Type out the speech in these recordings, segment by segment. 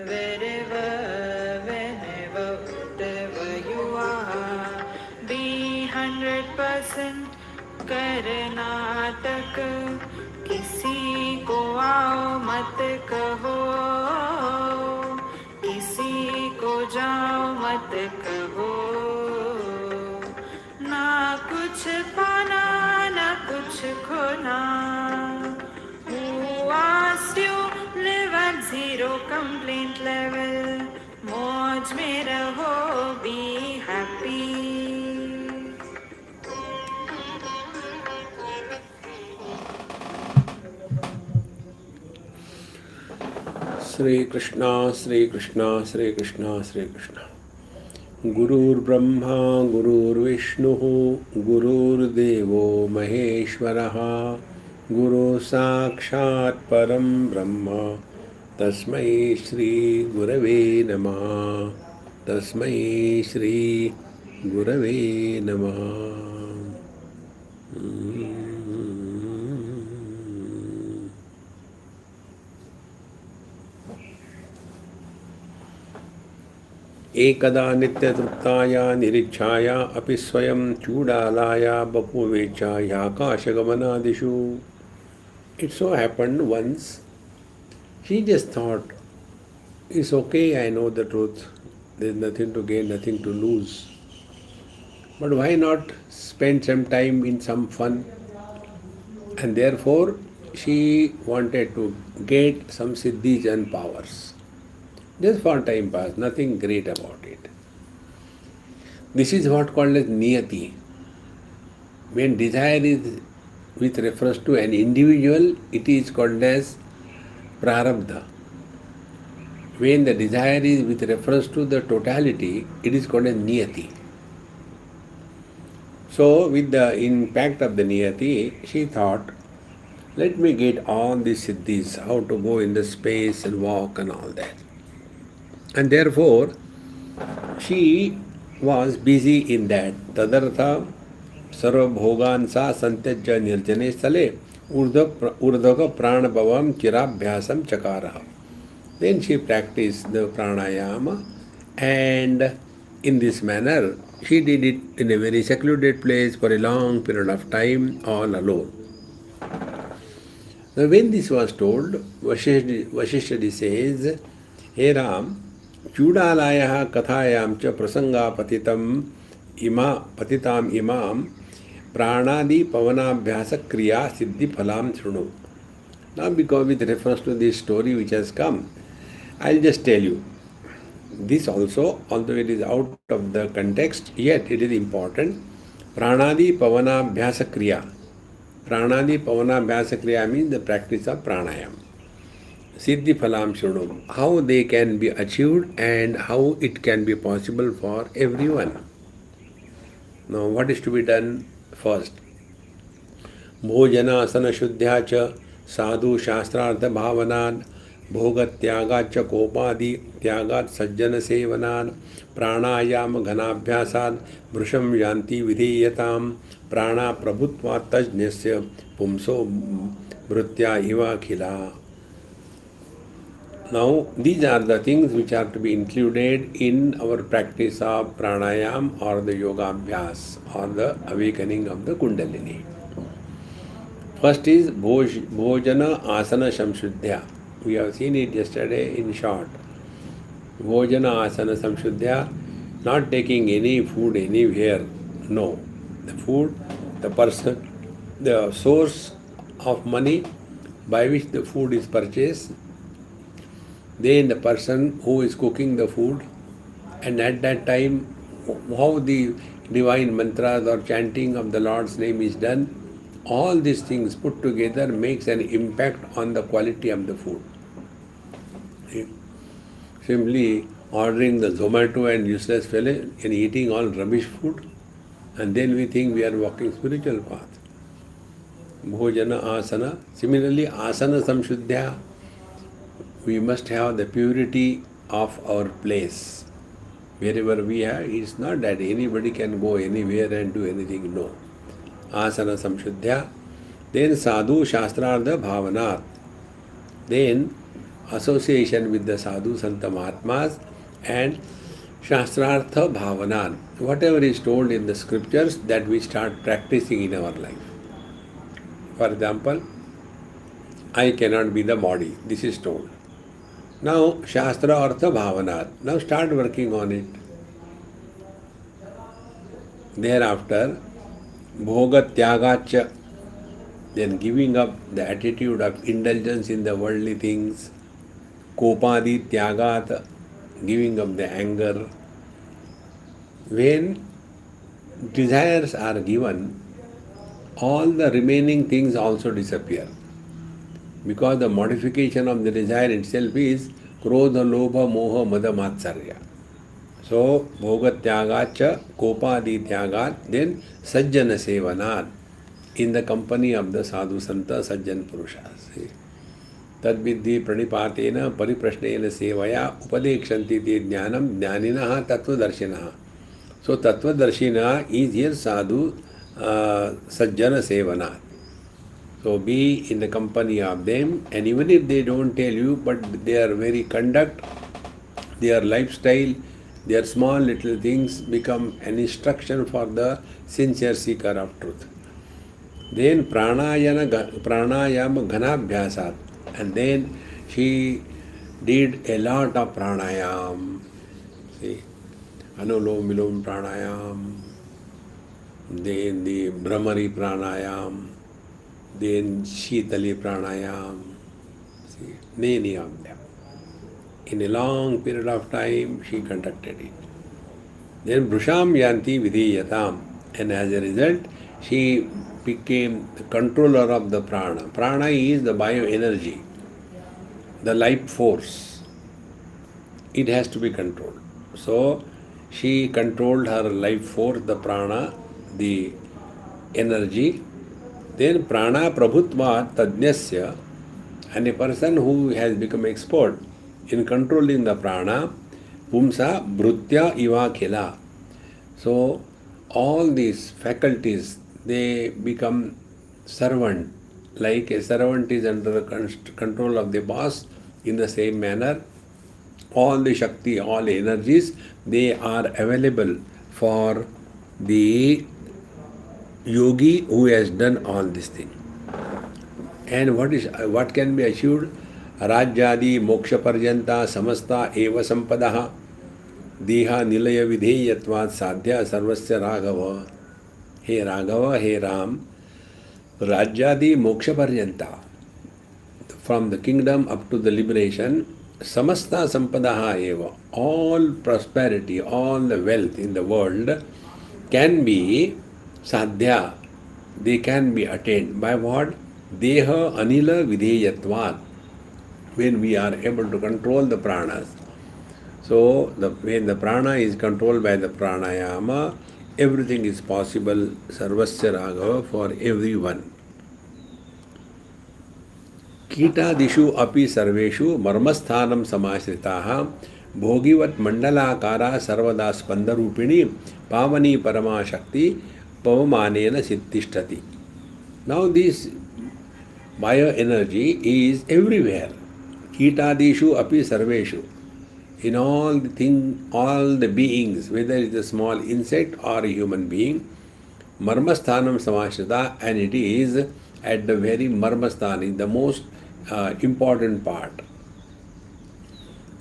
wherever, whenever, whatever you are. Be 100% Karnataka, किसी को आओ मत कहो, किसी को जाओ मत कहो, ना कुछ पाना ना कुछ खोना. Who asked you live at zero complaint level? मौज में रहो, be happy. Sri Krishna, Sri Krishna, Sri Krishna, Sri Krishna. Gurur Brahma, Gurur Vishnu, Gurur Devo Maheshwaraha, Guru Sakshat Param Brahma, Tasmai Shri Gurave Namaha, Tasmai Shri Gurave Namaha. एकदा नित्यतृप्ताया निरीक्षाया अपि स्वयं चूडालाया बपुवेचायाकाशगमनादिषु. It so happened once, she just thought, it's okay, I know the truth, there's nothing to gain, nothing to lose. But why not spend some time in some fun? And therefore, she wanted to get some siddhis and powers. Just for time pass, nothing great about it. This is what called as niyati. When desire is with reference to an individual, it is called as prarabdha. When the desire is with reference to the totality, it is called as niyati. So, with the impact of the niyati, she thought, let me get all these siddhis, how to go in the space and walk and all that. And therefore, she was busy in that. Tadartha sarva bhogan sa santyajya nirjane stale urdhaka pranabhavam chirabhyasam chakara. Then she practiced the pranayama, and in this manner she did it in a very secluded place for a long period of time, all alone. Now when this was told, Vaasishtha says, Hey Ram, चूडालायाः कथायां च प्रसंगापतितम् patitam imam pranadi pavanabhyasa kriya siddhi phalam shruno. Now because with reference to this story which has come, I'll just tell you. This also, although it is out of the context, yet it is important. Pranadi pavanabhyasa kriya. Pranadi pavanabhyasa kriya means the practice of pranayama. Siddhi phalam shruno, how they can be achieved and how it can be possible for everyone. Now what is to be done first? Bhojana asana shuddhya cha sadhu shastrartha bhavanad bhogat tyagat cha kopadi tyagat sajjana sevanad pranayama ghanabhyasad vrusham yanti vidheyatam prana prabhutva tajnyasya pumso bhrutya iva khila. Now, these are the things which are to be included in our practice of pranayam or the yoga abhyas or the awakening of the kundalini. First is bhojana asana samshuddhya. We have seen it yesterday in short. Bhojana asana samshuddhya, not taking any food anywhere. No. The food, the person, the source of money by which the food is purchased, then the person who is cooking the food, and at that time how the divine mantras or chanting of the Lord's name is done, all these things put together makes an impact on the quality of the food. Simply ordering the Zomato and useless fellow and eating all rubbish food, and then we think we are walking spiritual path. Bhojana asana. Similarly, asana samshuddhya. We must have the purity of our place. Wherever we are, it's not that anybody can go anywhere and do anything. No. Asana samshuddhya. Then sadhu shastrartha bhavanat. Then association with the sadhu, santa, mahatmas, and shastrartha bhavanan. Whatever is told in the scriptures, that we start practicing in our life. For example, I cannot be the body. This is told. Now, Shastra Artha Bhavanat. Now start working on it. Thereafter, Bhoga Tyagacha. Then giving up the attitude of indulgence in the worldly things. Kopadi Tyagat. Giving up the anger. When desires are given, all the remaining things also disappear. Because the modification of the desire itself is krodha, lobha, moha, mada, matsarya. So, bhoga tyagacha, kopadi tyagat, then sajjana sevanat, in the company of the sadhu santa sajjan purushas. Tadvidhi pranipatena pariprashnena sevaya upadekshanti te jnanam jnaninaha tattvadarshinaha. So, tattvadarshina is here sadhu sajjana sevanat. So be in the company of them, and even if they don't tell you, but their very conduct, their lifestyle, their small little things become an instruction for the sincere seeker of truth. Then pranayama ghanabhyasat, and then she did a lot of pranayam. See, anulom vilom pranayam, then the brahmari pranayam, then Shitali Pranayam, see, many of them. In a long period of time, she conducted it. Then Brusham Yanti Vidhiyatam, and as a result, she became the controller of the prana. Prana is the bioenergy, the life force. It has to be controlled. So, she controlled her life force, the prana, the energy. Then prana prabhutva tadnyasya, and a person who has become expert in controlling the prana, pumsa bhrutya iva khila. So all these faculties, they become servant. Like a servant is under control of the boss, in the same manner, all the Shakti, all energies, they are available for the yogi who has done all this thing. And what can be achieved? Rajyadi moksha parjanta samasta eva sampadaha deha nilaya vidheyatvat sadhya sarvasya raghava. Hey Raghava, hey Ram, Rajyadi moksha parjanta, from the kingdom up to the liberation, samasta sampadaha eva, all prosperity, all the wealth in the world can be sadhya, they can be attained by what? Deha anila vidheyatvat, when we are able to control the pranas. So, when the prana is controlled by the pranayama, everything is possible, sarvasya raghava, for everyone. Kitadishu api sarveshu marmasthanam samashritah bhogivat mandalakara sarvada spandarupini pavani parama shakti pavamanena siddhishtati. Now this bioenergy is everywhere. Kitadishu api sarveshu. In all the beings, whether it is a small insect or a human being, marmasthanam samashrita, and it is at the very marmasthani, the most important part.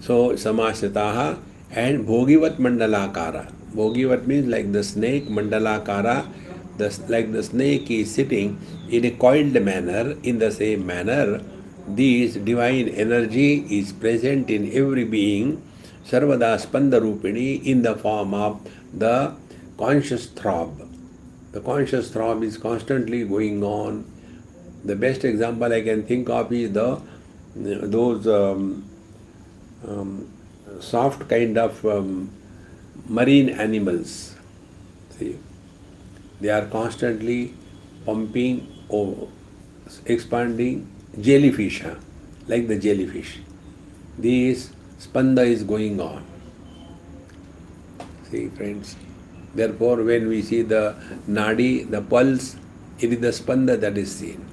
So samashritaha, and bhogivat mandalakara. Bhogivat means like the snake, mandalakara, like the snake is sitting in a coiled manner. In the same manner, this divine energy is present in every being, sarvada spandarupini, in the form of the conscious throb. The conscious throb is constantly going on. The best example I can think of is those soft kind of marine animals. See, they are constantly pumping or expanding. Jellyfish, like the jellyfish. This spanda is going on. See, friends. Therefore, when we see the nadi, the pulse, it is the spanda that is seen.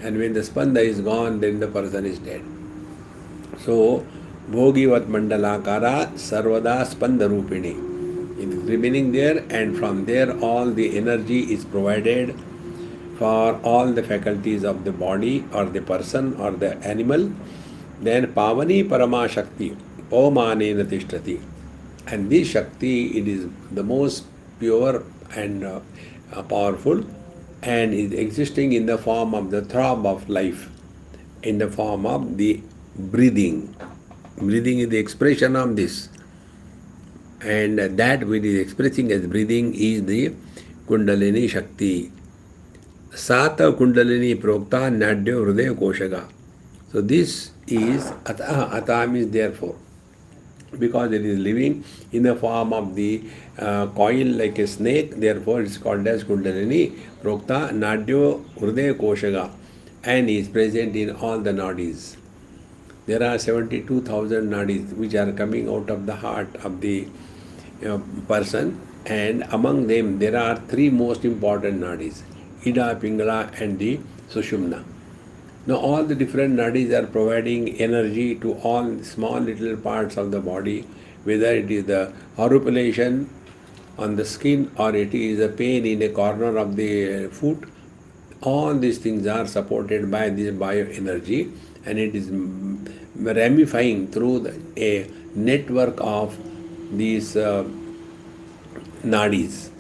And when the spanda is gone, then the person is dead. So, Bhogivat Mandalakara Sarvada Spanda Rupini. It is remaining there, and from there all the energy is provided for all the faculties of the body or the person or the animal. Then Pavani Parama Shakti, Pavanena Tishtati. And this Shakti, it is the most pure and powerful, and is existing in the form of the throb of life, in the form of the breathing. Breathing is the expression of this, and that which is expressing as breathing is the Kundalini Shakti. Sata Kundalini Prokta Nadyo Hridaya Koshaga. So this is Ataha. Ataha means therefore, because it is living in the form of the coil like a snake, therefore it is called as Kundalini Prokta Nadyo Hridaya Koshaga, and is present in all the nadis. There are 72,000 nadis which are coming out of the heart of the person, and among them there are three most important nadis: Ida, Pingala, and the Sushumna. Now all the different nadis are providing energy to all small little parts of the body, whether it is the horripilation on the skin or it is a pain in a corner of the foot. All these things are supported by this bioenergy, and it is ramifying through a network of these nadis.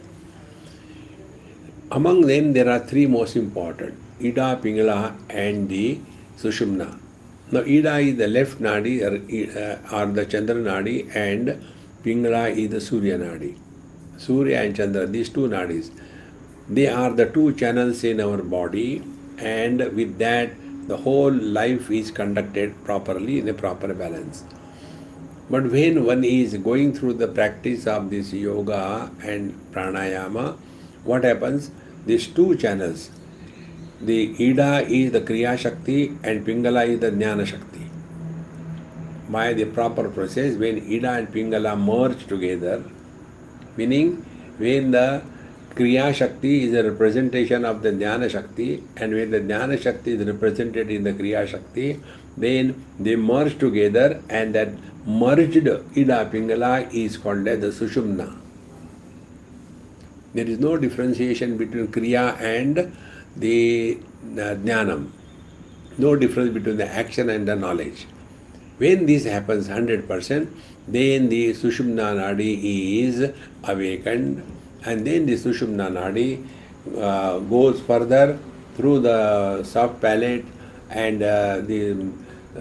Among them, there are three most important: Ida, Pingala, and the Sushumna. Now, Ida is the left nadi or the Chandra nadi, and Pingala is the Surya nadi. Surya and Chandra, these two nadis, they are the two channels in our body, and with that, the whole life is conducted properly in a proper balance. But when one is going through the practice of this yoga and pranayama, what happens? These two channels, the Ida is the Kriya Shakti and Pingala is the Jnana Shakti. By the proper process, when Ida and Pingala merge together, meaning when the Kriya Shakti is a representation of the Jnana Shakti, and when the Jnana Shakti is represented in the Kriya Shakti, then they merge together, and that merged Ida Pingala is called as the Sushumna. There is no differentiation between Kriya and the Jnanam. No difference between the action and the knowledge. When this happens 100%, then the Sushumna Nadi is awakened, and then the Sushumna Nadi goes further through the soft palate and the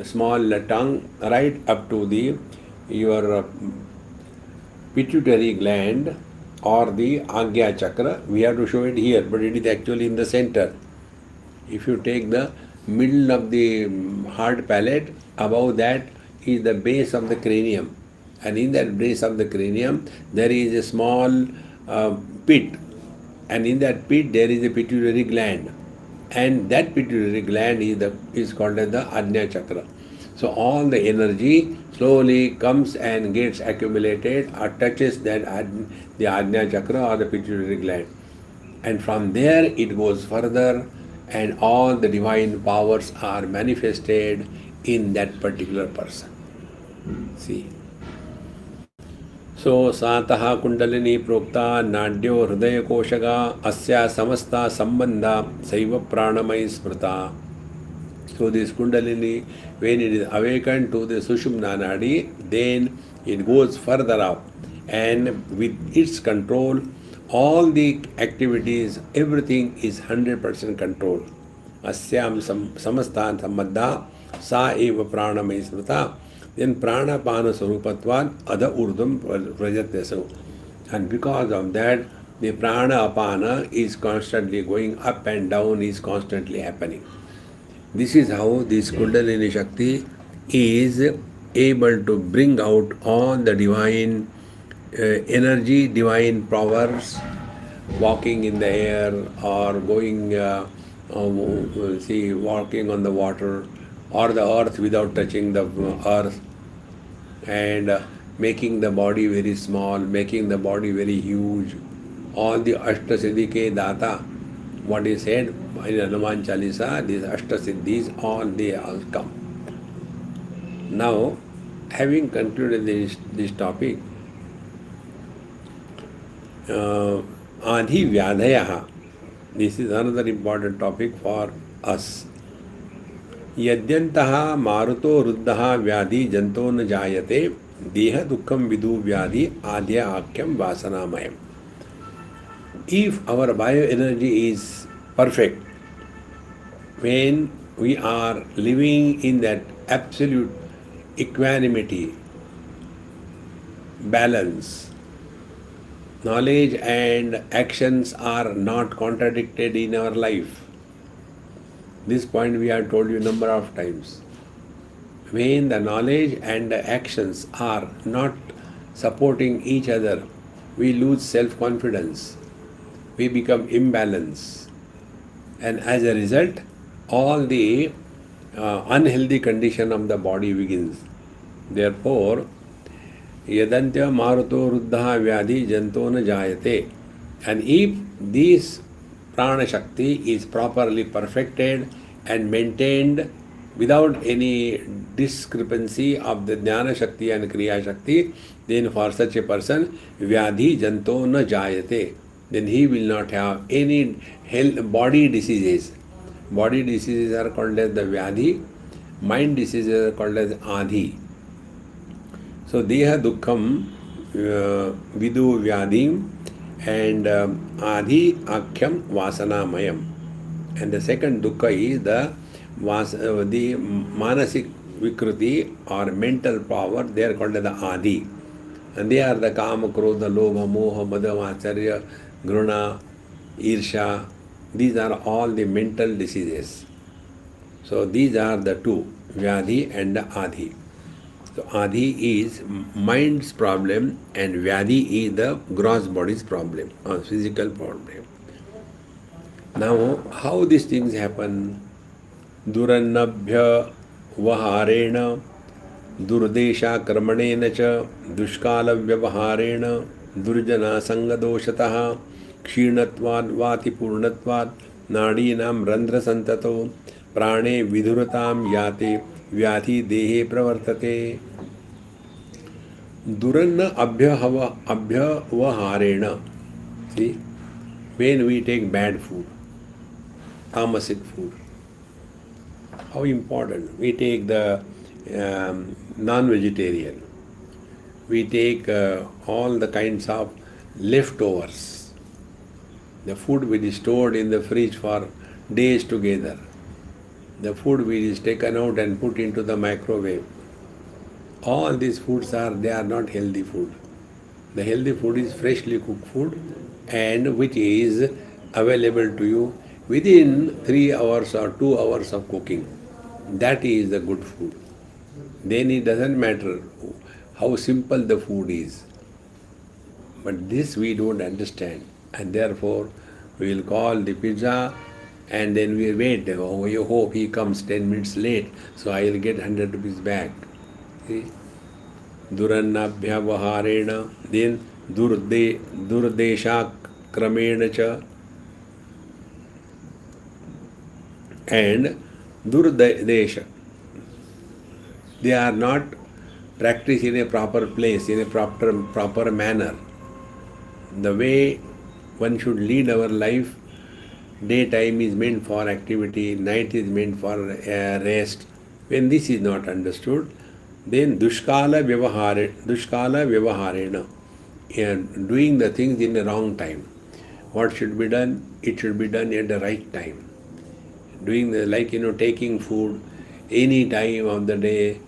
small tongue right up to your Pituitary Gland or the Agya Chakra. We have to show it here, but it is actually in the center. If you take the middle of the hard palate, above that is the base of the cranium, and in that base of the cranium there is a small pit, and in that pit there is a pituitary gland, and that pituitary gland is called as the Ajna Chakra. So all the energy slowly comes and gets accumulated or touches the Ajna Chakra or the pituitary gland, and from there it goes further, and all the divine powers are manifested in that particular person. See. So Sataha Kundalini Prokta Nadyo Hridaya Koshaga Asya Samasta Sambandha Saiva Pranamai Smrita. So this Kundalini, when it is awakened to the Sushumna Nadi, then it goes further up, and with its control, all the activities, everything is 100% control. Asyam Samastan Sambandha Sa Eva Pranamai Smrita. Then prana pana sarupatvan ada urdham prajatyaso. And because of that, the prana apana is constantly going up and down, is constantly happening. This is how this Kundalini Shakti is able to bring out all the divine energy, divine powers, walking in the air or going, walking on the water, or the earth without touching the earth, and making the body very small, making the body very huge. All the Ashtasiddhike Data, what is said in Hanuman Chalisa, these Ashtasiddhis, all they all come. Now, having concluded this topic, Adhi Vyadhayaha, this is another important topic for us. Yadyantaha maruto ruddhaha vyadhi janto na jayate deha dukkham vidu vyadhi adhya akyam vasanamayam. If our bioenergy is perfect, when we are living in that absolute equanimity, balance, knowledge and actions are not contradicted in our life. This point we have told you a number of times. When the knowledge and the actions are not supporting each other, we lose self-confidence, we become imbalanced, and as a result, all the unhealthy condition of the body begins. Therefore, yadantya maruto ruddha vyadhi janto na jayate. And if this prana shakti is properly perfected and maintained without any discrepancy of the jnana shakti and kriya shakti, then for such a person, vyadhi janto na jayate. Then he will not have any health, body diseases. Body diseases are called as the vyadhi, mind diseases are called as adhi. So deha dukkham vidu vyadhim and adhi akhyam vasanamayam. And the second dukkha is the manasik vikruti or mental power, they are called as the adhi. And they are the kama, krodha, lobha, moha, mada, acharya, gruna, irsha. These are all the mental diseases. So these are the two, vyadhi and the adhi. So adhi is mind's problem and vyadhi is the gross body's problem or physical problem. Now, how these things happen? Durannabhya vaharena, durdesha karmanena cha, dushkala vyavaharena, durjana sangadoshataha, kshinatvad vati purnatvad, nadinam randra santato, prane vidhuratam yate, vyati dehe pravartate. Duranna abhya vaharena. See, when we take bad food, tamasic food, how important. We take the non-vegetarian. We take all the kinds of leftovers. The food which is stored in the fridge for days together. The food which is taken out and put into the microwave. All these foods they are not healthy food. The healthy food is freshly cooked food and which is available to you within 3 hours or 2 hours of cooking. That is the good food. Then it doesn't matter how simple the food is. But this we don't understand. And therefore, we will call the pizza and then we wait. Oh, we hope he comes 10 minutes late, so I will get 100 rupees back. See? Durannabhya vaharena, then durdesha kramena cha, and durdesha. They are not practiced in a proper place, in a proper manner. The way one should lead our life, daytime is meant for activity, night is meant for rest. When this is not understood, then dushkala vyavaharena, and doing the things in the wrong time. What should be done? It should be done at the right time. Doing taking food any time of the day,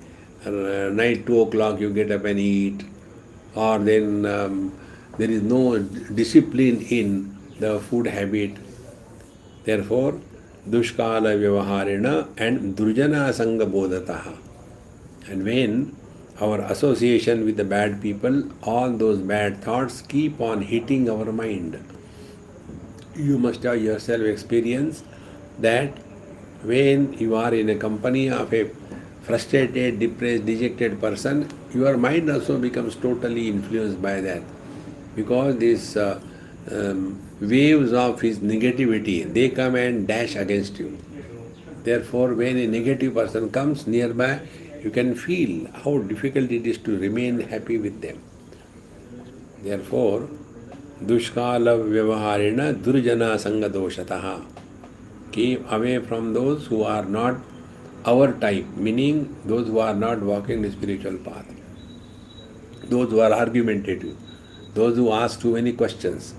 night 2 o'clock you get up and eat, or then there is no discipline in the food habit. Therefore, dushkala vyavaharena and durjana sanga bodhataha. And when our association with the bad people, all those bad thoughts keep on hitting our mind. You must have yourself experienced that when you are in a company of a frustrated, depressed, dejected person, your mind also becomes totally influenced by that. Because these waves of his negativity, they come and dash against you. Therefore, when a negative person comes nearby, you can feel how difficult it is to remain happy with them. Therefore, dushkala vyavaharina durjana sangadoshataha. Keep away from those who are not our type, meaning those who are not walking the spiritual path, those who are argumentative, those who ask too many questions,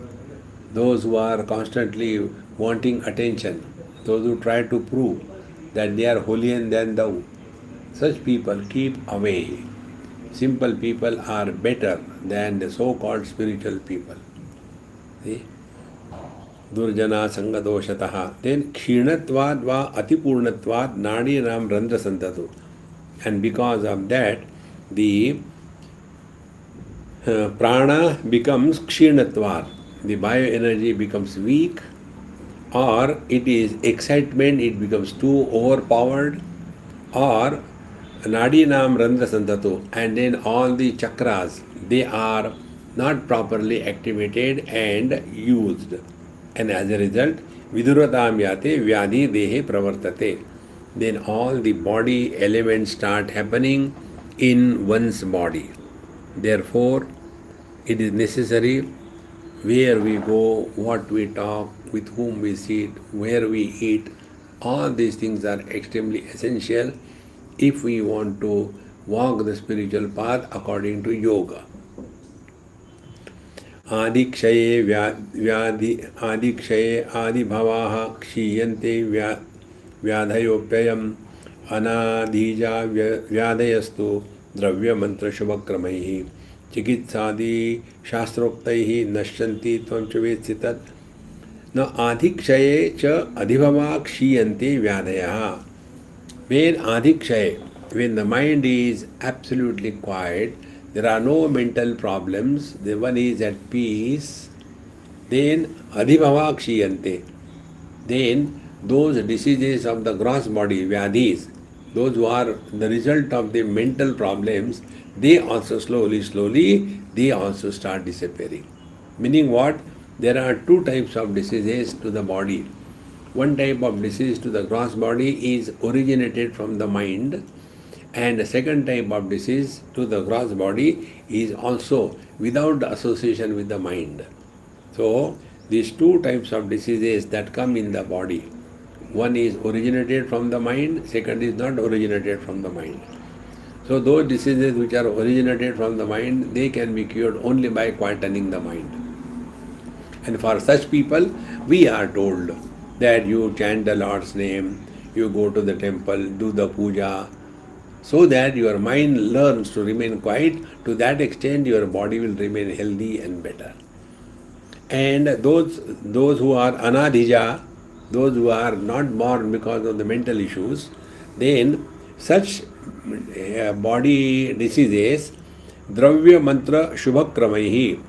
those who are constantly wanting attention, those who try to prove that they are holier than thou. Such people keep away. Simple people are better than the so-called spiritual people. See? Durjana sangadoshataha. Then kshinatvad va atipurnatvad nadi ram randra santatu. And because of that, the prana becomes kshinatvad. The bioenergy becomes weak, or it is excitement, it becomes too overpowered, or nadinam randra santatu, and then all the chakras, they are not properly activated and used, and as a result viduratam yate vyadhi dehe pravartate. Then all the body elements start happening in one's body. Therefore, it is necessary where we go, what we talk, with whom we sit, where we eat, all these things are extremely essential if we want to walk the spiritual path according to yoga. Adikshaye adibhavaha kshiyante vyadhayopyayam anadhija vyadayastu dravya mantra shubhakramaihi chikitsadi shastroktahi nashyanti tvam ch vetsitat. Now adhikshaye cha adhibhava kshiyante vyadayaha. When adhikshaye, when the mind is absolutely quiet, there are no mental problems, the one is at peace, then adhibhava kshiyante. Then those diseases of the gross body, vyadhis, those who are the result of the mental problems, they also slowly, they also start disappearing. Meaning what? There are two types of diseases to the body. One type of disease to the gross body is originated from the mind, and the second type of disease to the gross body is also without association with the mind. So, these two types of diseases that come in the body, one is originated from the mind, second is not originated from the mind. So, those diseases which are originated from the mind, they can be cured only by quietening the mind. And for such people, we are told that you chant the Lord's name, you go to the temple, do the puja, so that your mind learns to remain quiet. To that extent, your body will remain healthy and better. And those who are anadhija, those who are not born because of the mental issues, then such body diseases, dravya mantra shubhakramaihi,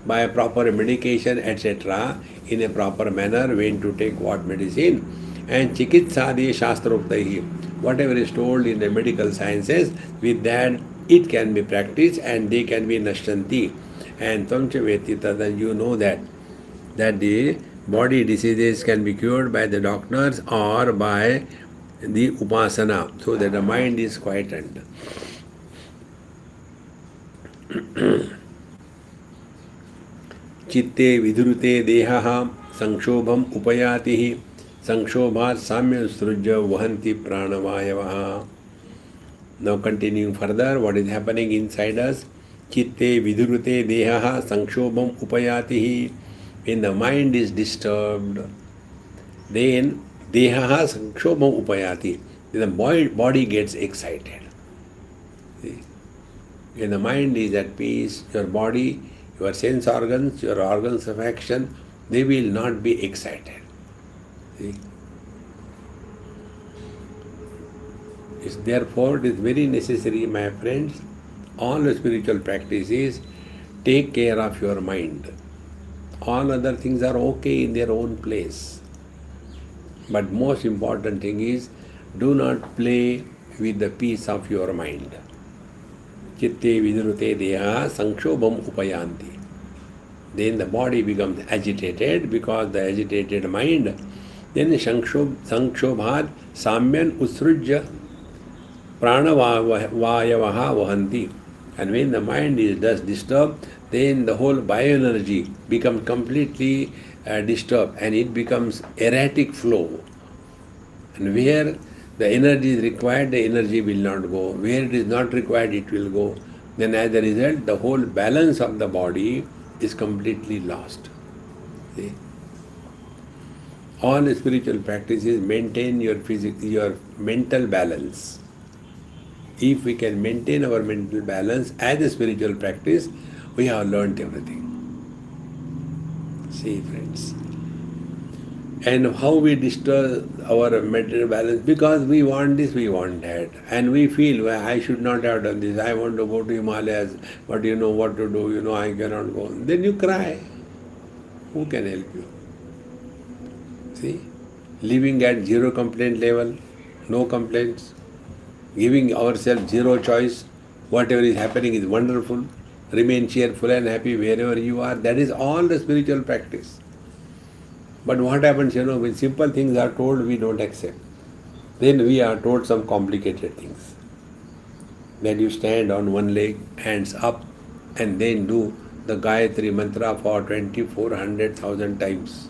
by proper medication, etc., in a proper manner, when to take what medicine, and chikitsadi shastroktahi, whatever is told in the medical sciences, with that it can be practiced and they can be nashyanti. And tamcha vetita, then you know that the body diseases can be cured by the doctors or by the upasana, so that the mind is quietened. Chitte vidurute dehaha sanshobham upayatihi sanshobhat samya srujya vahanti pranavayavaha. Now continuing further, what is happening inside us? Chitte vidurute dehaha sanshobham upayatihi. When the mind is disturbed, then dehaha sanshobham upayati. Then the body gets excited. See? When the mind is at peace, your body, your sense organs, your organs of action, they will not be excited. See? Therefore, it is very necessary, my friends, all the spiritual practices, take care of your mind. All other things are okay in their own place. But most important thing is, do not play with the peace of your mind. Chitte vidurute deha sanshobham upayanti. Then the body becomes agitated, because the agitated mind, then sanshobhat samyan usrujya pranavayavaha vahanti. And when the mind is thus disturbed, then the whole bioenergy becomes completely disturbed and it becomes erratic flow. And where the energy is required, the energy will not go. Where it is not required, it will go. Then as a result, the whole balance of the body is completely lost. See? All spiritual practices maintain your mental balance. If we can maintain our mental balance as a spiritual practice, we have learnt everything. See, friends. And how we disturb our mental balance? Because we want this, we want that. And we feel, well, I should not have done this. I want to go to Himalayas, but you know what to do, I cannot go. Then you cry. Who can help you? See? Living at zero complaint level, no complaints. Giving ourselves zero choice. Whatever is happening is wonderful. Remain cheerful and happy wherever you are. That is all the spiritual practice. But what happens, when simple things are told, we don't accept. Then we are told some complicated things. That you stand on one leg, hands up, and then do the Gayatri mantra for 2400,000 times.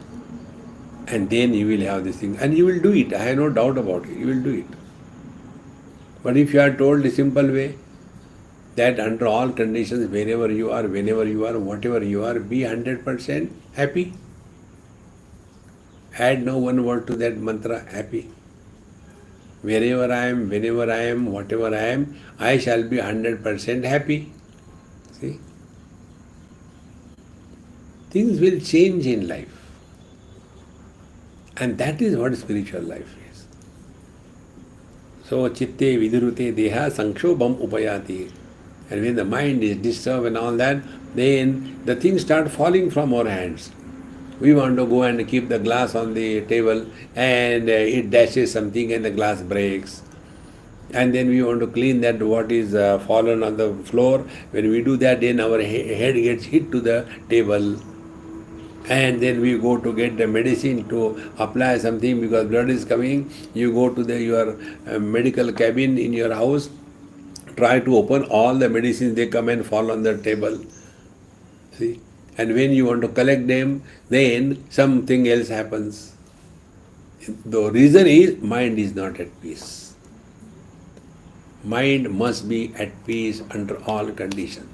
And then you will have this thing. And you will do it. I have no doubt about it. You will do it. But if you are told the simple way, that under all conditions, wherever you are, whenever you are, whatever you are, be 100% happy. Add no one word to that mantra, happy. Wherever I am, whenever I am, whatever I am, I shall be 100% happy. See? Things will change in life. And that is what spiritual life is. So, chitte vidurute deha sankshobham upayati. And when the mind is disturbed and all that, then the things start falling from our hands. We want to go and keep the glass on the table and it dashes something and the glass breaks. And then we want to clean that what is fallen on the floor. When we do that, then our head gets hit to the table. And then we go to get the medicine to apply something because blood is coming. You go to your medical cabin in your house, try to open all the medicines, they come and fall on the table. See? And when you want to collect them, then something else happens. The reason is mind is not at peace. Mind must be at peace under all conditions.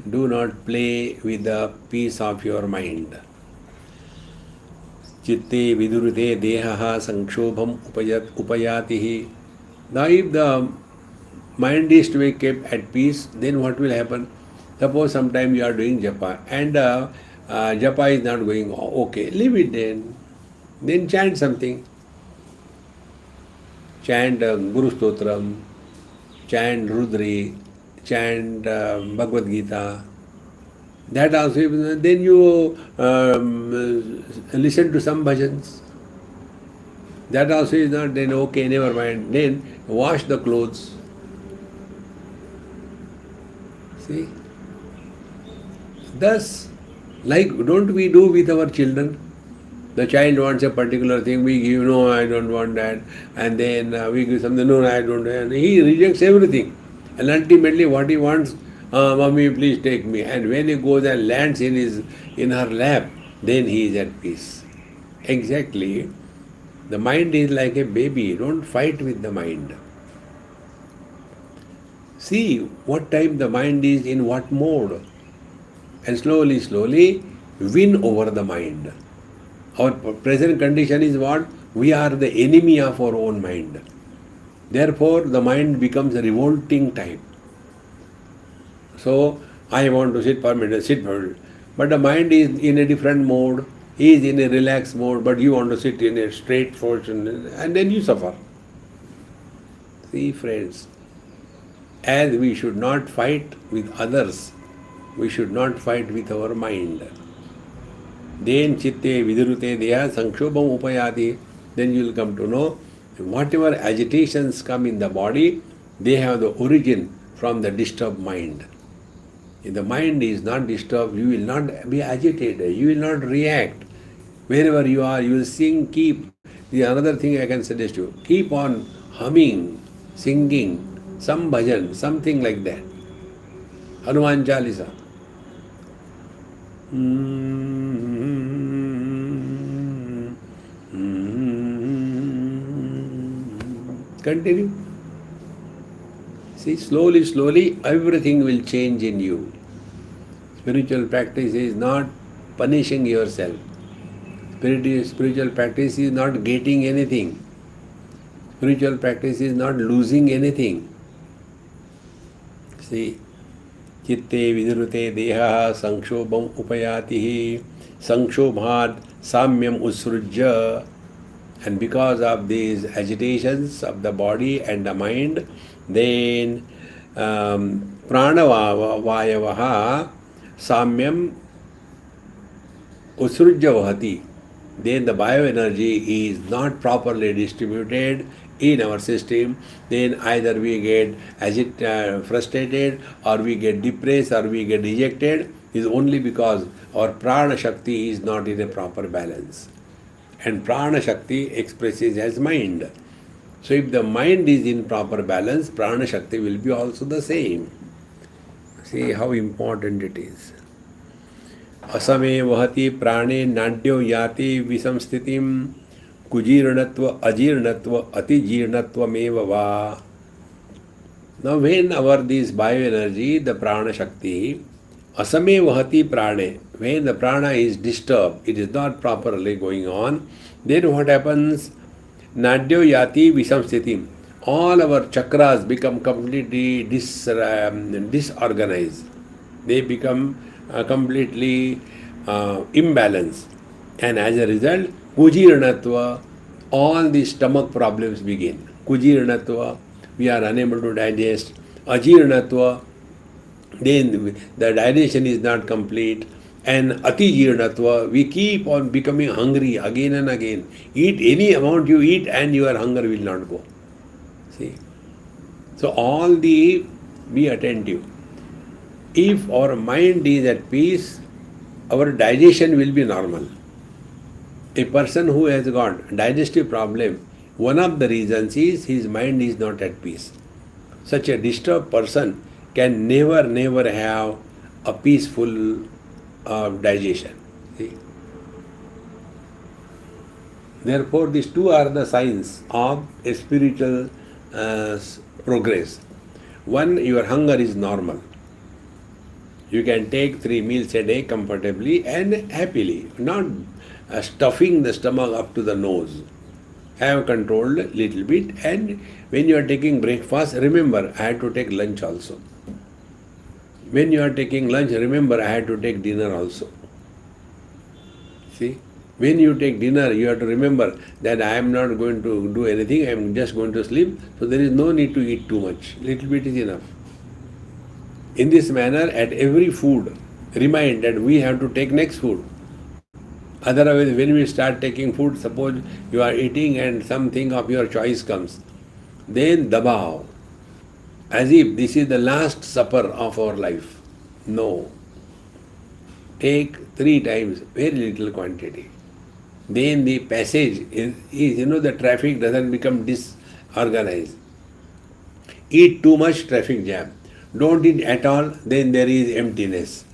Do not play with the peace of your mind. Chitte vidurute dehaha sankshobham upayatihi. Now if the mind is to be kept at peace, then what will happen? Suppose sometime you are doing japa and japa is not going okay, leave it then. Then chant something. Chant Guru Stotram, chant Rudri, chant Bhagavad Gita. That also, then you listen to some bhajans. That also is not, then okay, never mind. Then wash the clothes. See? Thus, like don't we do with our children? The child wants a particular thing, we give, no, I don't want that. And then we give something, no, I don't want. And he rejects everything. And ultimately what he wants, mommy, please take me. And when he goes and lands in her lap, then he is at peace. Exactly. The mind is like a baby. Don't fight with the mind. See what time the mind is in what mode. And slowly, slowly win over the mind. Our present condition is what? We are the enemy of our own mind. Therefore, the mind becomes a revolting type. So, I want to sit permanently, sit permanently. But the mind is in a different mode, he is in a relaxed mode, but you want to sit in a straight position, and then you suffer. See, friends, as we should not fight with others, we should not fight with our mind. Then chitte vidurute deha sankshobham upayati. Then you will come to know whatever agitations come in the body, they have the origin from the disturbed mind. If the mind is not disturbed, you will not be agitated, you will not react. Wherever you are, you will sing, keep. The another thing I can suggest you, keep on humming singing some bhajan, something like that. Hanuman Chalisa. Continue. See, slowly, slowly, everything will change in you. Spiritual practice is not punishing yourself. Spiritual practice is not getting anything. Spiritual practice is not losing anything. See, chitte vidurute deha sanshobham upayatihi sanshobhat samyam usrujya. And because of these agitations of the body and the mind, then pranavayavaha samyam usrujya vahati. Then the bioenergy is not properly distributed in our system. Then either we get frustrated, or we get depressed, or we get dejected. Is only because our prana shakti is not in a proper balance. And prana shakti expresses as mind. So if the mind is in proper balance, prana shakti will be also the same. See how important it is. असमे वहति प्राणे नाड्यो याति विषम स्थितिम कुजीर्णत्व अजीर्णत्व अतिजीर्णत्वमेव वा. Now when our this bioenergy, the prana shakti, asame vahati prane, when the prana is disturbed, it is not properly going on, then what happens? Nadyo yati visam sthitim. All our chakras become completely disorganized. They become completely imbalanced. And as a result, kujirnatva, all the stomach problems begin. Kujirnatva, we are unable to digest. Ajirnatva, then the digestion is not complete. And atijirnatva, we keep on becoming hungry again and again. Eat any amount you eat and your hunger will not go. See? So all the, be attentive. If our mind is at peace, our digestion will be normal. A person who has got digestive problem, one of the reasons is his mind is not at peace. Such a disturbed person can never have a peaceful digestion. See? Therefore, these two are the signs of a spiritual progress. One, your hunger is normal. You can take 3 meals a day comfortably and happily, not stuffing the stomach up to the nose. Have controlled a little bit, and when you are taking breakfast, remember I had to take lunch also. When you are taking lunch, remember I had to take dinner also. See? When you take dinner, you have to remember that I am not going to do anything, I am just going to sleep, so there is no need to eat too much. Little bit is enough. In this manner, at every food, remind that we have to take next food. Otherwise, when we start taking food, suppose you are eating and something of your choice comes, then dabao, as if this is the last supper of our life. No. Take 3 times, very little quantity. Then the passage is the traffic doesn't become disorganized. Eat too much, traffic jam. Don't eat at all, then there is emptiness.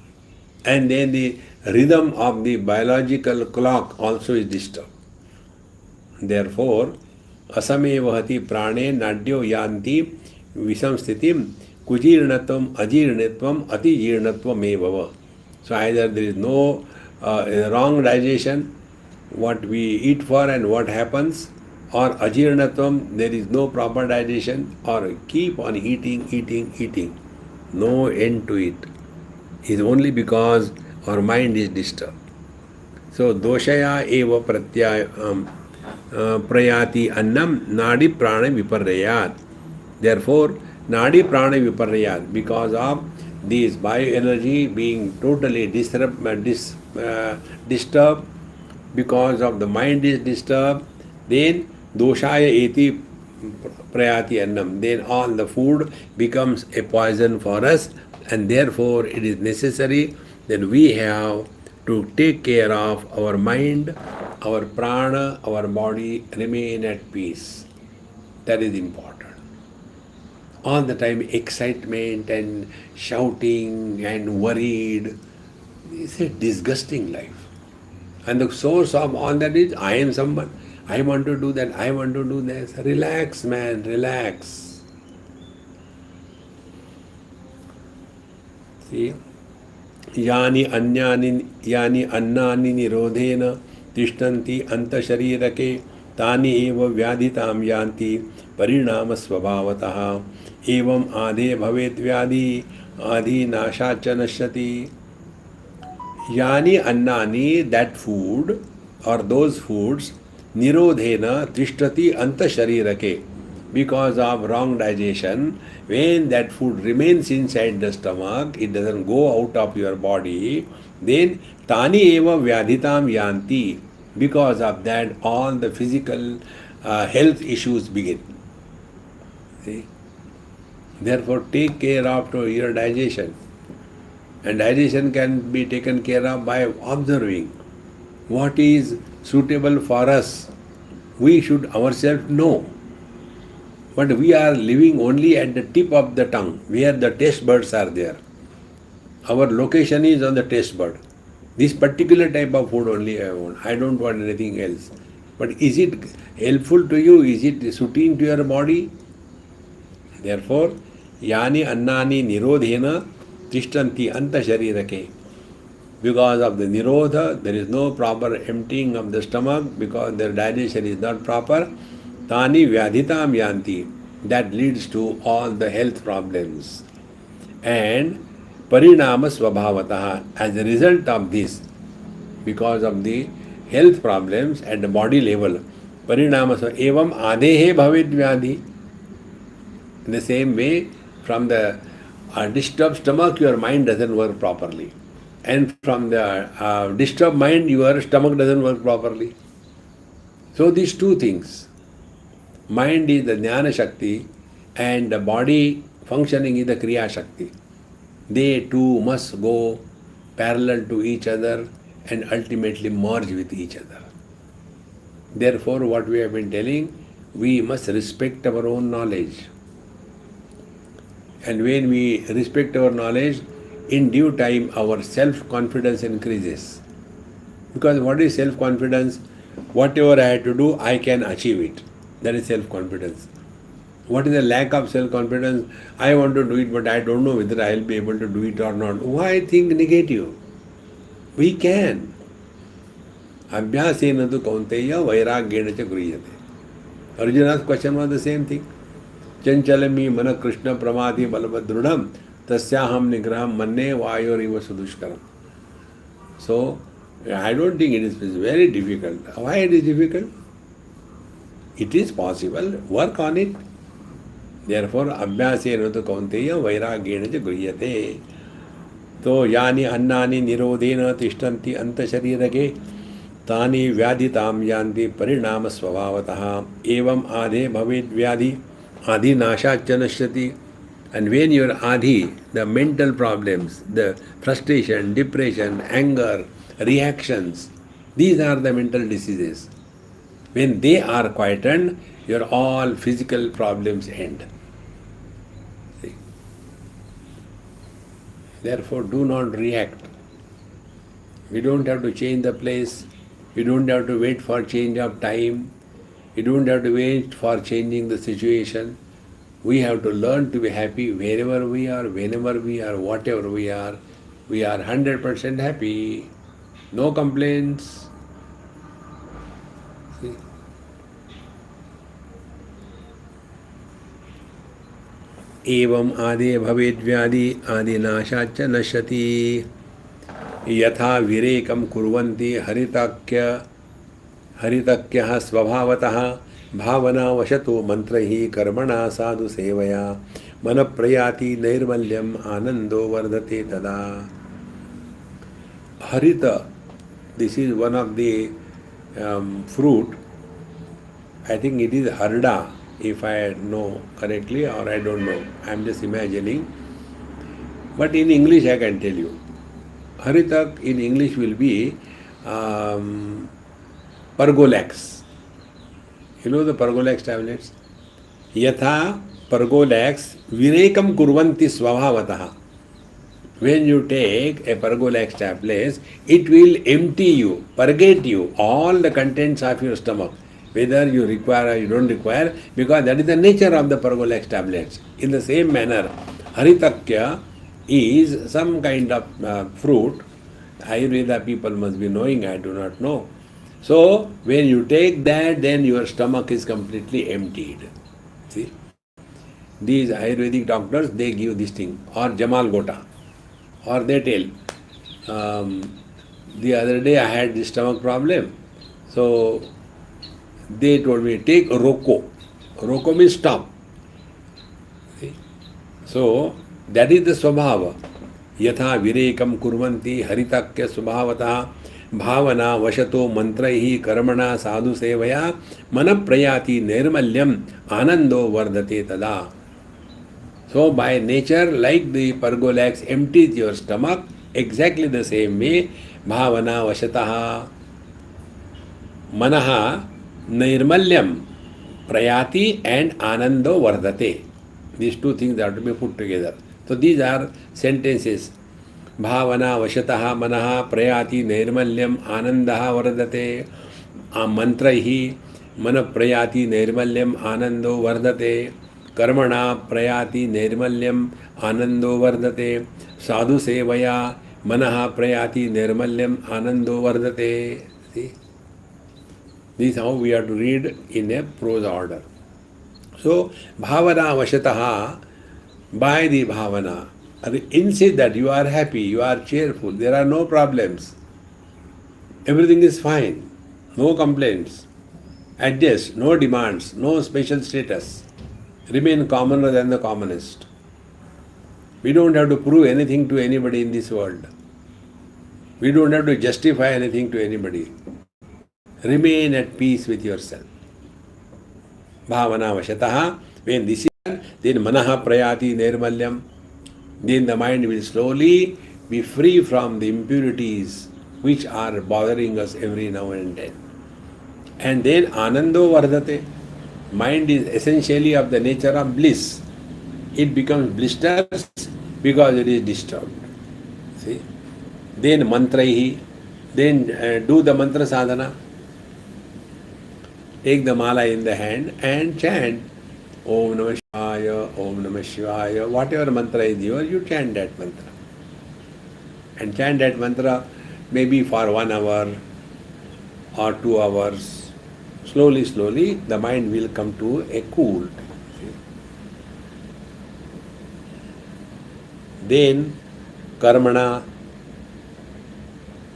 And then the rhythm of the biological clock also is disturbed. Therefore, asame vahati prane nadyo yanti visam sthitim kujirnatvam ajirnatvam atijirnatvam evava. So either there is no wrong digestion, what we eat for and what happens, or ajirnatvam, there is no proper digestion, or keep on eating. No end to it. Is only because our mind is disturbed. So doshaya eva prayati annam nadi prana viparayat. Therefore, nadi prana viparayat, because of this bioenergy being totally disturbed, because of the mind is disturbed, then doshaya eti prayati annam, then all the food becomes a poison for us, and therefore it is necessary that we have to take care of our mind, our prana, our body remain at peace. That is important. all the time excitement and shouting and worried. It's a disgusting life. And the source of all that is, I am someone. I want to do that. I want to do this. Relax, man. Relax. See? यानि अन्यानि यानि अन्नानि निरोधेन तिष्ठन्ति अंतशरीरके तानि एव व्याधितां यान्ति परिणाम स्वभावतः एवं आधे भवेत् व्याधि आधि नाशाच्च नश्यति. यानि अन्नानि, that food or those foods, nirodhena tishtati antasharirake, because of wrong digestion, when that food remains inside the stomach, it doesn't go out of your body, then tani eva vyadhitam yanti, because of that all the physical health issues begin. See? Therefore take care of your digestion. And digestion can be taken care of by observing what is suitable for us. We should ourselves know. But we are living only at the tip of the tongue, where the taste buds are there. Our location is on the taste bud. This particular type of food only I want. I don't want anything else. But is it helpful to you? Is it suiting to your body? Therefore, yani annani nirodhena tishtanti antasharirake. Because of the nirodha, there is no proper emptying of the stomach, because their digestion is not proper. Tani vyadhitam yanti. That leads to all the health problems. And parinama svabhavataha. As a result of this, because of the health problems at the body level, parinama evam adhehe bhavet vyadhi. In the same way, from the disturbed stomach, your mind doesn't work properly. And from the disturbed mind, your stomach doesn't work properly. So these two things, mind is the Jnana Shakti and the body functioning is the Kriya Shakti. They two must go parallel to each other and ultimately merge with each other. Therefore, what we have been telling, we must respect our own knowledge. And when we respect our knowledge, in due time our self-confidence increases. Because what is self-confidence? Whatever I have to do, I can achieve it. That is self-confidence. What is the lack of self-confidence? I want to do it, but I don't know whether I will be able to do it or not. Why think negative? We can. Abhyasena tu kaunteya vairagyena cha griyate. Arjuna's question was the same thing. Chanchalami mana krishna pramati balabadrudam tasyaham nigraham manne vayoriva sudushkaram. So, I don't think it is very difficult. Why it is difficult? It is possible. Work on it. Therefore, abhyasena tu kaunteya vairagyena cha griyate. तो यानि अन्नानि निरोधेन तिष्ठन्ति अंतशरीरके तानि व्याधितां यान्ति परिणाम स्वभावतः एवं आधे भवेत् व्याधि आधि नाशाच्च नश्यति. And when your adhi, the mental problems, the frustration, depression, anger, reactions, these are the mental diseases. When they are quietened, your all physical problems end. See? Therefore, do not react. We don't have to change the place. We don't have to wait for change of time. We don't have to wait for changing the situation. We have to learn to be happy wherever we are, whenever we are, whatever we are. We are 100% happy. No complaints. See? एवं आदे भवेद् व्याधि आदि नाशाच्च नश्यति. यथा विरेकं कुर्वन्ति हरितक्यः स्वभावतः भावनावशतो मंत्रैः कर्मणा साधु सेवया मन प्रयाति नैर्मल्यम आनंदो वर्धते तदा. Harita, this is one of the fruit. I think it is harda, if I know correctly, or I don't know. I am just imagining. But in English I can tell you. Haritak in English will be Pergolax. You know the Pergolax tablets? Yatha Pergolax virekam kurvanti svabhavataha. When you take a Pergolax tablets, it will empty you, purgate you, all the contents of your stomach, whether you require or you don't require, because that is the nature of the Pergolax tablets. In the same manner, Haritakya is some kind of fruit. Ayurveda people must be knowing, I do not know. So, when you take that, then your stomach is completely emptied. See? These Ayurvedic doctors, they give this thing, or Jamal Gota, or they tell. The other day I had this stomach problem, so they told me, take Roko. Roko means stop. See? So, that is the Swabhava. Yatha virekam kurvanti haritakya swabhavata bhavana vashato mantraihi karmana sadhu sevaya manaprayati nirmalyam anando vardate tada. So by nature, like the Pergolax empties your stomach, exactly the same way, bhavana vashataha manaha nirmalyam prayati and anando vardate. These two things have to be put together. So these are sentences. Bhavana vashataha manaha prayati nirmalyam anandaha vardate. Mantraihi mana prayati nirmalyam anando vardate. Karmana prayati nirmalyam anando vardate. Sadhu sevaya manaha prayati nirmalyam anando vardate. See? This is how we have to read in a prose order. So, bhavana vashataha, by the bhavana, insist that you are happy, you are cheerful, there are no problems, everything is fine, no complaints, adjust, no demands, no special status, remain commoner than the commonest. We don't have to prove anything to anybody in this world. We don't have to justify anything to anybody. Remain at peace with yourself. Bhavana vashataha, when this is done, then manaha prayati nirmalyam, then the mind will slowly be free from the impurities which are bothering us every now and then. And then anando vardate, mind is essentially of the nature of bliss. It becomes blisters because it is disturbed. See? Then mantraihi, then do the mantra sadhana. Take the mala in the hand and chant Om Namah Shivaya, Om Namah Shivaya, whatever mantra is yours, you chant that mantra. And chant that mantra maybe for 1 hour or 2 hours. Slowly, slowly, the mind will come to a cool. Then, karmana,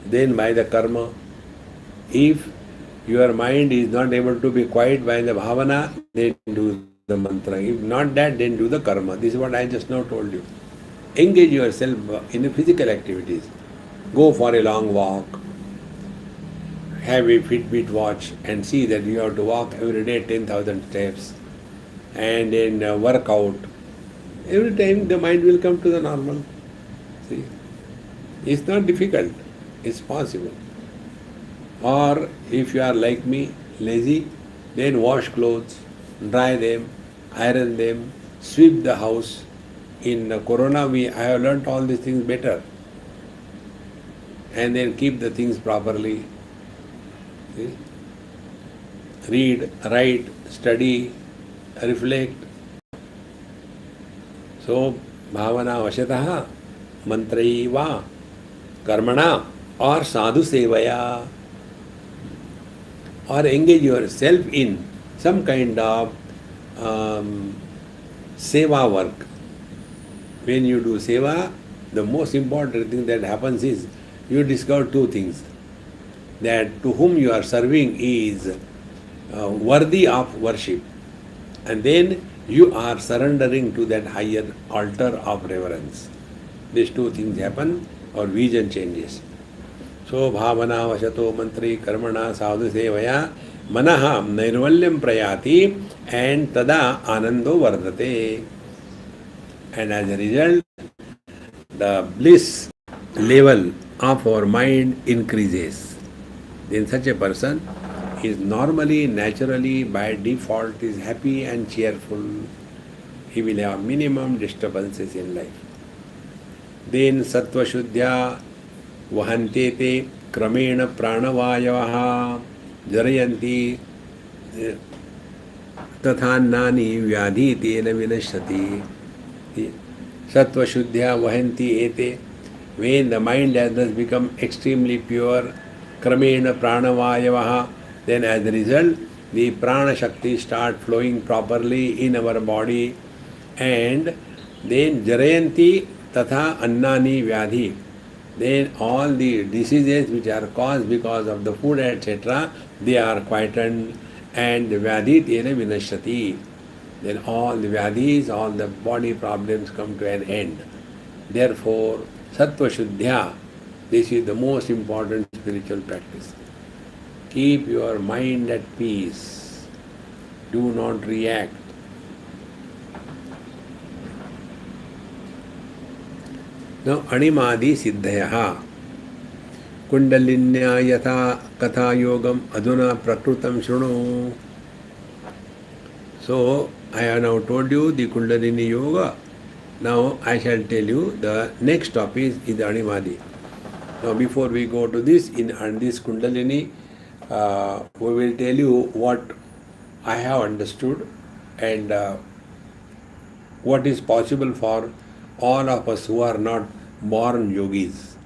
then by the karma, if your mind is not able to be quiet by the bhavana, then do the mantra. If not that, then do the karma. This is what I just now told you. Engage yourself in the physical activities. Go for a long walk. Have a Fitbit watch and see that you have to walk every day 10,000 steps. And then work out. Every time the mind will come to the normal. See? It's not difficult. It's possible. Or if you are like me, lazy, then wash clothes, dry them, iron them, sweep the house. In Corona, I have learnt all these things better. And then keep the things properly. See? Read, write, study, reflect. So, bhavana vashataha, mantraiva, karmana, or sadhu sevaya. Or engage yourself in some kind of seva work. When you do seva, the most important thing that happens is you discover two things. That to whom you are serving is worthy of worship. And then you are surrendering to that higher altar of reverence. These two things happen, or vision changes. So, bhavana vashato mantri karmana sadhu sevaya manaha nirvalyam prayati and tada anando vardate. And as a result, the bliss level of our mind increases. Then such a person is normally, naturally, by default, is happy and cheerful. he will have minimum disturbances in life. Then sattva shuddhya vahante te kramena pranavayavaha jarayanti तथा नानी व्याधि तेन विनश्यति. Sattva shuddhya vahanti ete. When the mind has thus become extremely pure, kramena pranavayavaha, then as a result, the prana shakti start flowing properly in our body, and then jarayanti tatha annani vyadhi. Then all the diseases which are caused because of the food, etc., they are quietened, and the vyadhi tena vinashyati. Then all the vyadhis, all the body problems come to an end. Therefore, sattva shuddhya, this is the most important spiritual practice. Keep your mind at peace. Do not react. Now, animadi siddhayaha. Kundalinya yatha katha yogam aduna prakrutam shruno. So, I have now told you the Kundalini Yoga. Now, I shall tell you the next topic is the Animadi. Now, before we go to this, in this Kundalini, we will tell you what I have understood and what is possible for all of us who are not born yogis.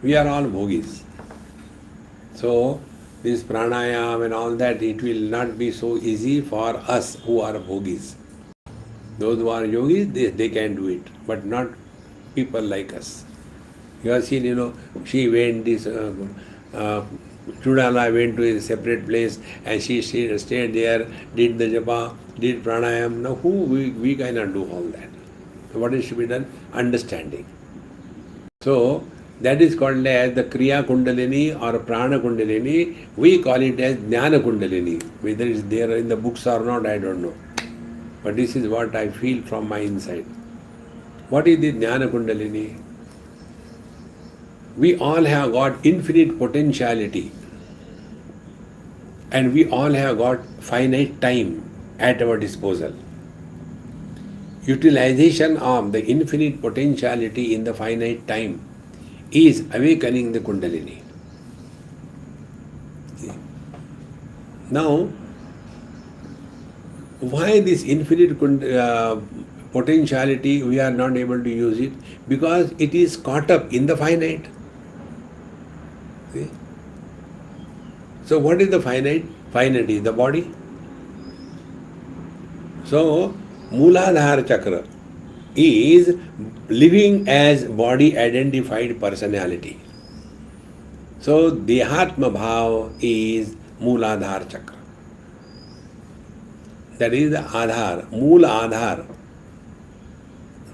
We are all bhogis. So, this pranayam and all that, it will not be so easy for us who are bhogis. Those who are yogis, they can do it, but not people like us. You have seen, she went this, Chudala went to a separate place and she stayed there, did the japa, did pranayam. Now, we cannot do all that. So what is to be done? Understanding. So, that is called as the Kriya Kundalini or Prana Kundalini. We call it as Jnana Kundalini. Whether it's there in the books or not, I don't know. But this is what I feel from my inside. What is the Jnana Kundalini? We all have got infinite potentiality. And we all have got finite time at our disposal. Utilization of the infinite potentiality in the finite time is awakening the Kundalini. Now, why this infinite potentiality we are not able to use it? Because it is caught up in the finite. See? So what is the finite? Finite is the body. So, Mooladhara Chakra is living as body identified personality. So, Dehatma Bhav is Mooladhara Chakra. That is the Adhar, Moola Adhar.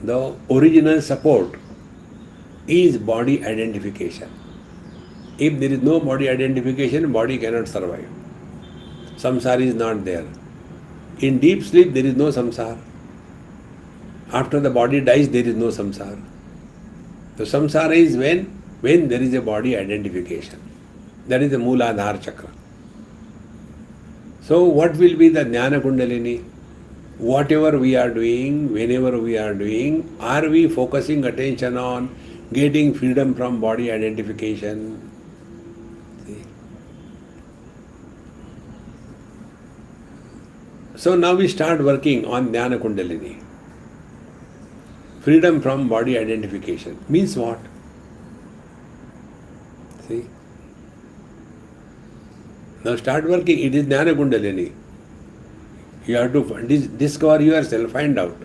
The original support is body identification. If there is no body identification, body cannot survive. Samsara is not there. In deep sleep, there is no samsara. After the body dies, there is no samsara. So samsara is when there is a body identification. That is the Mooladhara Chakra. So what will be the Jnana Kundalini? Whatever we are doing, whenever we are doing, are we focusing attention on getting freedom from body identification? See? So now we start working on Jnana Kundalini. Freedom from body identification means what? See? Now start working. It is Jnana Kundalini. You have to discover yourself, find out.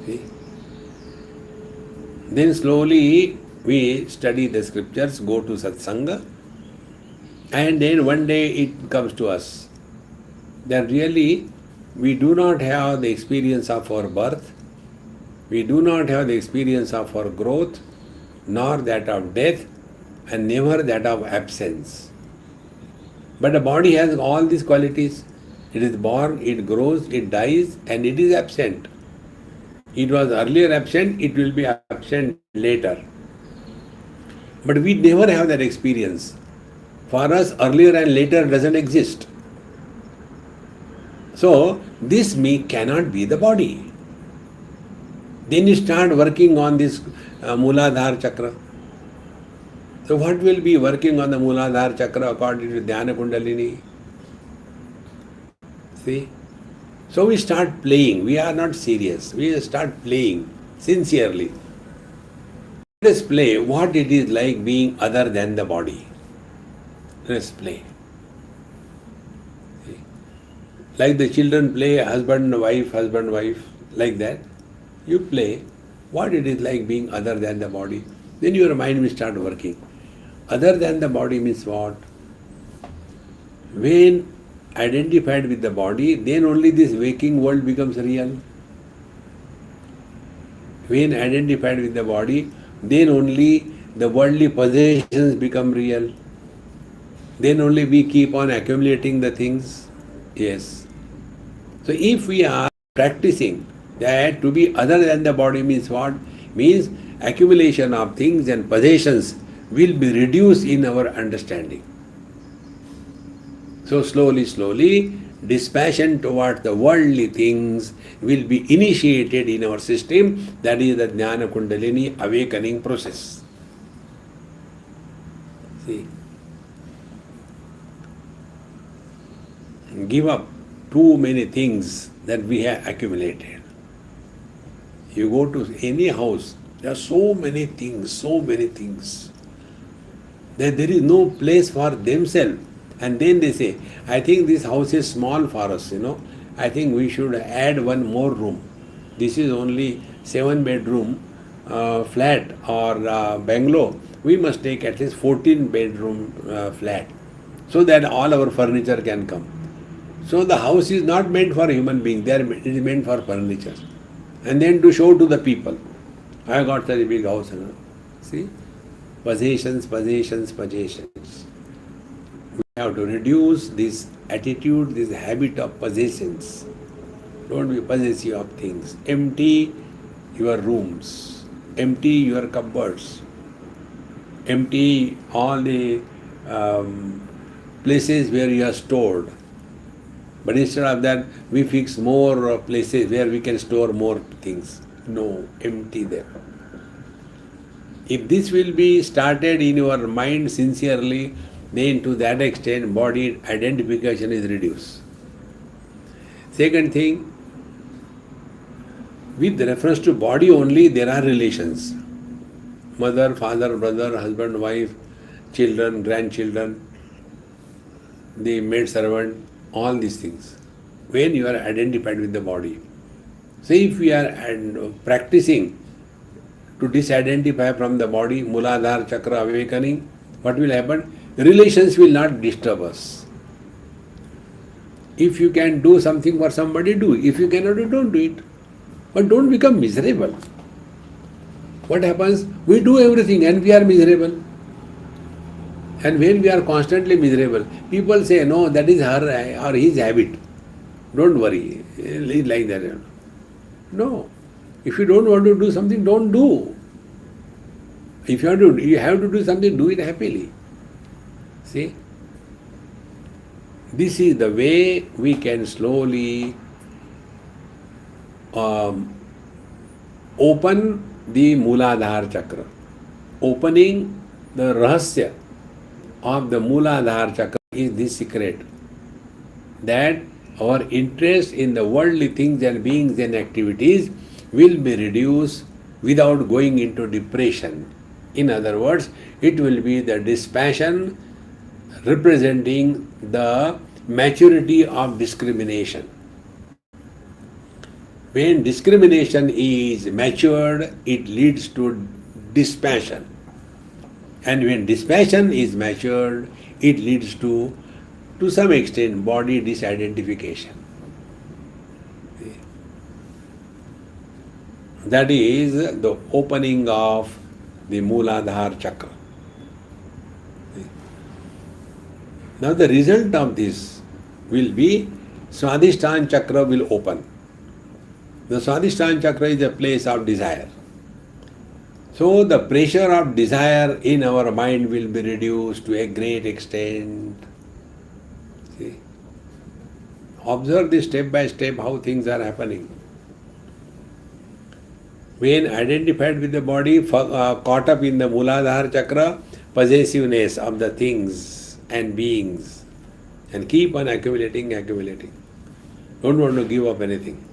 See? Then slowly we study the scriptures, go to Satsanga, and then one day it comes to us that really we do not have the experience of our birth, we do not have the experience of our growth, nor that of death, and never that of absence. But the body has all these qualities. It is born, it grows, it dies, and it is absent. It was earlier absent, it will be absent later. But we never have that experience. For us, earlier and later doesn't exist. So, this me cannot be the body. Then you start working on this Mooladhara Chakra. So, what will be working on the Mooladhara Chakra according to Dhyana Kundalini? See? So, we start playing. We are not serious. We start playing sincerely. Let us play what it is like being other than the body. Let us play. See? Like the children play husband, wife, like that. You play what it is like being other than the body. Then your mind will start working. Other than the body means what? When identified with the body, then only this waking world becomes real. When identified with the body, then only the worldly possessions become real. Then only we keep on accumulating the things. Yes. So if we are practicing that to be other than the body means what? Means accumulation of things and possessions will be reduced in our understanding. So slowly, dispassion towards the worldly things will be initiated in our system. That is the Jnana Kundalini awakening process. See, give up too many things that we have accumulated. You go to any house, there are so many things, that there is no place for themselves. And then they say, I think this house is small for us, I think we should add one more room. This is only 7-bedroom flat or bungalow. We must take at least 14-bedroom flat so that all our furniture can come. So the house is not meant for human beings, it is meant for furniture. And then to show to the people, I got such a big house. See? Possessions. We have to reduce this attitude, this habit of possessions. Don't be possessive of things. Empty your rooms, empty your cupboards, empty all the places where you are stored. But instead of that, we fix more places where we can store more things. No, empty them. If this will be started in your mind sincerely, then to that extent body identification is reduced. Second thing, with reference to body only, there are relations. Mother, father, brother, husband, wife, children, grandchildren, the maid servant, all these things. When you are identified with the body. So if we are practicing to disidentify from the body, Mooladhara Chakra awakening, what will happen? Relations will not disturb us. If you can do something for somebody, do. If you cannot do, don't do it. But don't become miserable. What happens? We do everything and we are miserable. And when we are constantly miserable, people say, no, that is her or his habit. Don't worry. It's like that. No. If you don't want to do something, don't do. If you have to do something, do it happily. See? This is the way we can slowly open the Mooladhara Chakra. Opening the Rahasya of the Mooladhara Chakra is this secret, that our interest in the worldly things and beings and activities will be reduced without going into depression. In other words, it will be the dispassion representing the maturity of discrimination. When discrimination is matured, it leads to dispassion. And when dispassion is matured, it leads to some extent, body disidentification. That is the opening of the Mooladhara Chakra. Now the result of this will be Vaasishtha Chakra will open. The Vaasishtha Chakra is a place of desire. So the pressure of desire in our mind will be reduced to a great extent. See? Observe this step by step how things are happening. When identified with the body, caught up in the Muladhara Chakra, possessiveness of the things and beings, and keep on accumulating. Don't want to give up anything.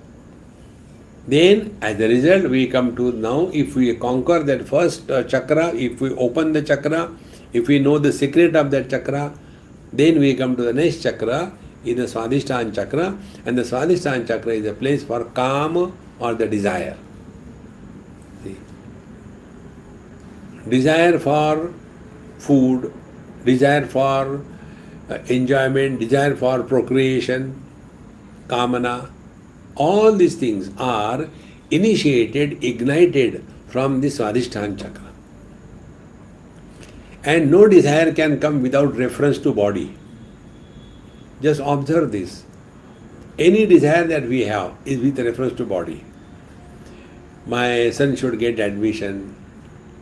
Then, as a result, we come to now, if we conquer that first chakra, if we open the chakra, if we know the secret of that chakra, then we come to the next chakra, is the Vaasishtha chakra, and the Vaasishtha chakra is a place for calm or the desire. See? Desire for food, desire for enjoyment, desire for procreation, kamana, all these things are initiated, ignited from the Vaasishtha chakra. And no desire can come without reference to body. Just observe this. Any desire that we have is with reference to body. My son should get admission.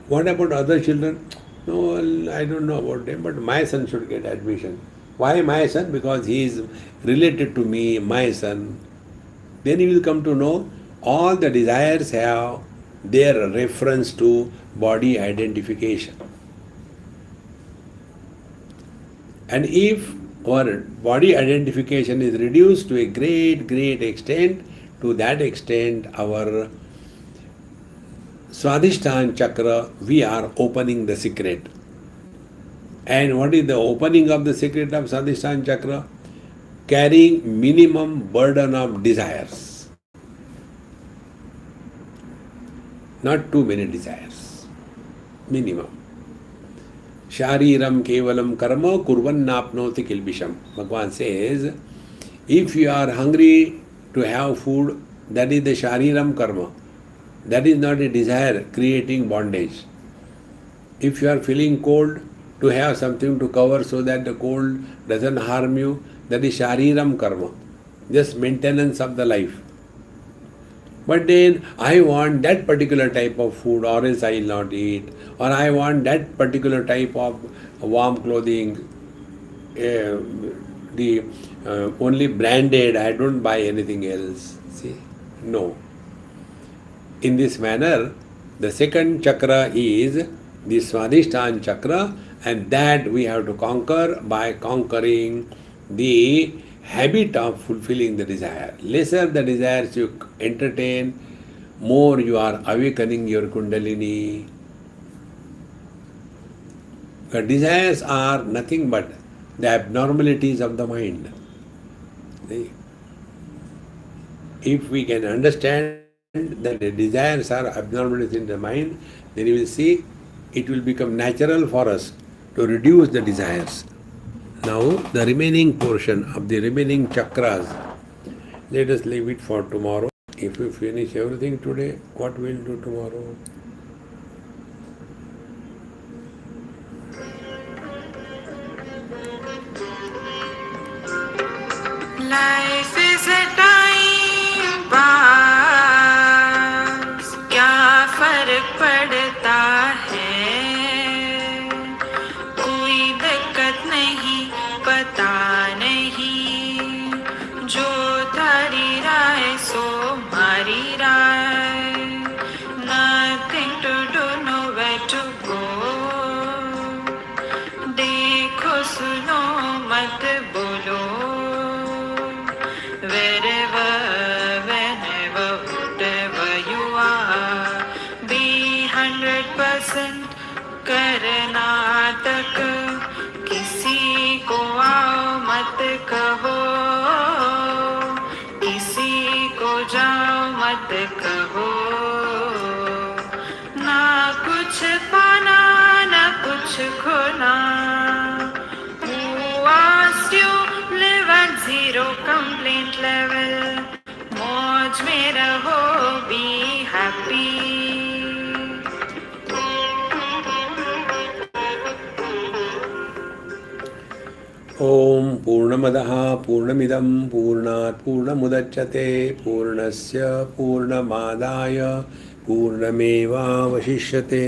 What about other children? No, I don't know about them, but my son should get admission. Why my son? Because he is related to me, my son. Then you will come to know all the desires have their reference to body identification. And if our body identification is reduced to a great extent, to that extent our Vaasishtha chakra, we are opening the secret. And what is the opening of the secret of Vaasishtha chakra? Carrying minimum burden of desires. Not too many desires. Minimum. Shariram kevalam karma kurvannapnoti kilbisham. Bhagavan says, if you are hungry to have food, that is the shariram karma. That is not a desire creating bondage. If you are feeling cold, to have something to cover so that the cold doesn't harm you, that is shariram karma. Just maintenance of the life. But then I want that particular type of food or else I will not eat. Or I want that particular type of warm clothing, only branded, I don't buy anything else. See? No. In this manner, the second chakra is the Vaasishtha chakra, and that we have to conquer by conquering the habit of fulfilling the desire. Lesser the desires you entertain, more you are awakening your Kundalini. The desires are nothing but the abnormalities of the mind. See? If we can understand that the desires are abnormalities in the mind, then you will see it will become natural for us to reduce the desires. Now, the remaining portion of the remaining chakras, let us leave it for tomorrow. If we finish everything today, what we'll do tomorrow? Life is a time pass, क्या फर्क पड़ता है, कोई दिक्कत नहीं, पता नहीं, जो थारी राय सो मारी राय, nothing to do, nowhere to go, देखो सुनो मत बोलो, wherever, whenever, whatever you are, be 100% करना तक, किसी को आओ मत कहो, किसी को जाओ मत कहो, ना कुछ पाना ना कुछ खोना. Who asked you live at zero complaint level, मौज में रहो, be happy. ओम पूर्णमदः पूर्णमिदं पूर्णात् पूर्णमुदच्यते पूर्णस्य पूर्णमादाय पूर्णमेवावशिष्यते.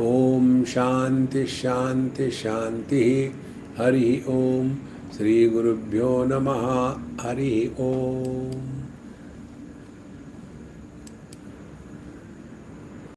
ओम शांति शांति शांति. हरि ओम श्री गुरुभ्यो नमः. हरि ओम.